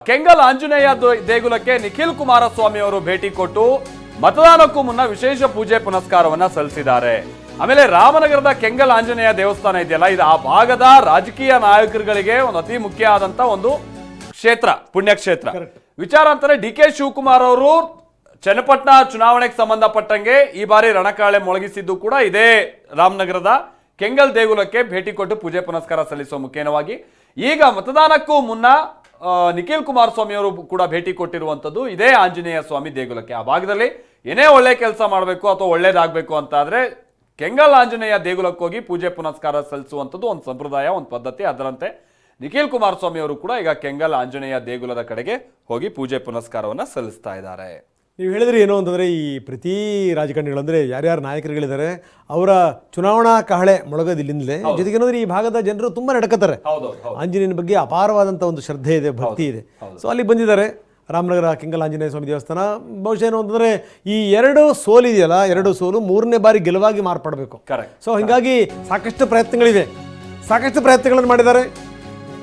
ಕೆಂಗಲ್ ಆಂಜನೇಯ ದೇಗುಲಕ್ಕೆ ನಿಖಿಲ್ ಕುಮಾರಸ್ವಾಮಿ ಅವರು ಭೇಟಿ ಕೊಟ್ಟು ಮತದಾನಕ್ಕೂ ಮುನ್ನ ವಿಶೇಷ ಪೂಜೆ ಪುನಸ್ಕಾರವನ್ನ ಸಲ್ಲಿಸಿದ್ದಾರೆ. ಆಮೇಲೆ ರಾಮನಗರದ ಕೆಂಗಲ್ ಆಂಜನೇಯ ದೇವಸ್ಥಾನ ಇದೆಯಲ್ಲ, ಇದು ಆ ಭಾಗದ ರಾಜಕೀಯ ನಾಯಕರುಗಳಿಗೆ ಒಂದು ಅತಿ ಮುಖ್ಯ ಆದಂತ ಒಂದು ಕ್ಷೇತ್ರ, ಪುಣ್ಯಕ್ಷೇತ್ರ. ವಿಚಾರ ಅಂತಾರೆ ಡಿ.ಕೆ. ಶಿವಕುಮಾರ್ ಅವರು ಚನ್ನಪಟ್ಟಣ ಚುನಾವಣೆಗೆ ಸಂಬಂಧಪಟ್ಟಂಗೆ ಈ ಬಾರಿ ರಣಕಾಳೆ ಮೊಳಗಿಸಿದ್ದು ಕೂಡ ಇದೇ ರಾಮನಗರದ ಕೆಂಗಲ್ ದೇಗುಲಕ್ಕೆ ಭೇಟಿ ಕೊಟ್ಟು ಪೂಜೆ ಪುನಸ್ಕಾರ ಸಲ್ಲಿಸುವ ಮುಖೇನವಾಗಿ ಈಗ ಮತದಾನಕ್ಕೂ ಮುನ್ನ ನಿಖಿಲ್ ಕುಮಾರಸ್ವಾಮಿ ಅವರು ಕೂಡ ಭೇಟಿ ಕೊಟ್ಟಿರುವಂತದ್ದು ಇದೇ ಆಂಜನೇಯ ಸ್ವಾಮಿ ದೇಗುಲಕ್ಕೆ. ಆ ಭಾಗದಲ್ಲಿ ಏನೇ ಒಳ್ಳೆ ಕೆಲಸ ಮಾಡಬೇಕು ಅಥವಾ ಒಳ್ಳೇದಾಗಬೇಕು ಅಂತ ಆದ್ರೆ ಕೆಂಗಲ್ ಆಂಜನೇಯ ದೇಗುಲಕ್ಕೆ ಹೋಗಿ ಪೂಜೆ ಪುನಸ್ಕಾರ ಸಲ್ಲಿಸುವಂಥದ್ದು ಒಂದು ಸಂಪ್ರದಾಯ, ಒಂದು ಪದ್ಧತಿ. ಅದರಂತೆ ನಿಖಿಲ್ ಕುಮಾರಸ್ವಾಮಿ ಅವರು ಕೂಡ ಈಗ ಕೆಂಗಲ್ ಆಂಜನೇಯ ದೇಗುಲದ ಕಡೆಗೆ ಹೋಗಿ ಪೂಜೆ ಪುನಸ್ಕಾರವನ್ನ ಸಲ್ಲಿಸ್ತಾ ಇದ್ದಾರೆ. ನೀವು ಹೇಳಿದ್ರೆ ಏನು ಅಂತಂದರೆ ಈ ಪ್ರತಿ ರಾಜಕಾರಣಿಗಳು ಅಂದರೆ ಯಾರ್ಯಾರು ನಾಯಕರುಗಳಿದ್ದಾರೆ ಅವರ ಚುನಾವಣಾ ಕಹಳೆ ಮೊಳಗೋದು ಇಲ್ಲಿಂದಲೇ. ಜೊತೆಗೆ ಏನಂದ್ರೆ ಈ ಭಾಗದ ಜನರು ತುಂಬ ನಡ್ಕೋತಾರೆ. ಆಂಜನೇಯನ ಬಗ್ಗೆ ಅಪಾರವಾದಂಥ ಒಂದು ಶ್ರದ್ಧೆ ಇದೆ, ಭಕ್ತಿ ಇದೆ. ಸೊ ಅಲ್ಲಿ ಬಂದಿದ್ದಾರೆ ರಾಮನಗರ ಕೆಂಗಲ್ ಆಂಜನೇಯ ಸ್ವಾಮಿ ದೇವಸ್ಥಾನ. ಬಹುಶಃ ಏನು ಅಂತಂದರೆ ಈ ಎರಡು ಸೋಲಿದೆಯಲ್ಲ, ಎರಡು ಸೋಲು ಮೂರನೇ ಬಾರಿ ಗೆಲುವಾಗಿ ಮಾರ್ಪಡಬೇಕು. ಸೊ ಹೀಗಾಗಿ ಸಾಕಷ್ಟು ಪ್ರಯತ್ನಗಳಿವೆ, ಸಾಕಷ್ಟು ಪ್ರಯತ್ನಗಳನ್ನು ಮಾಡಿದ್ದಾರೆ.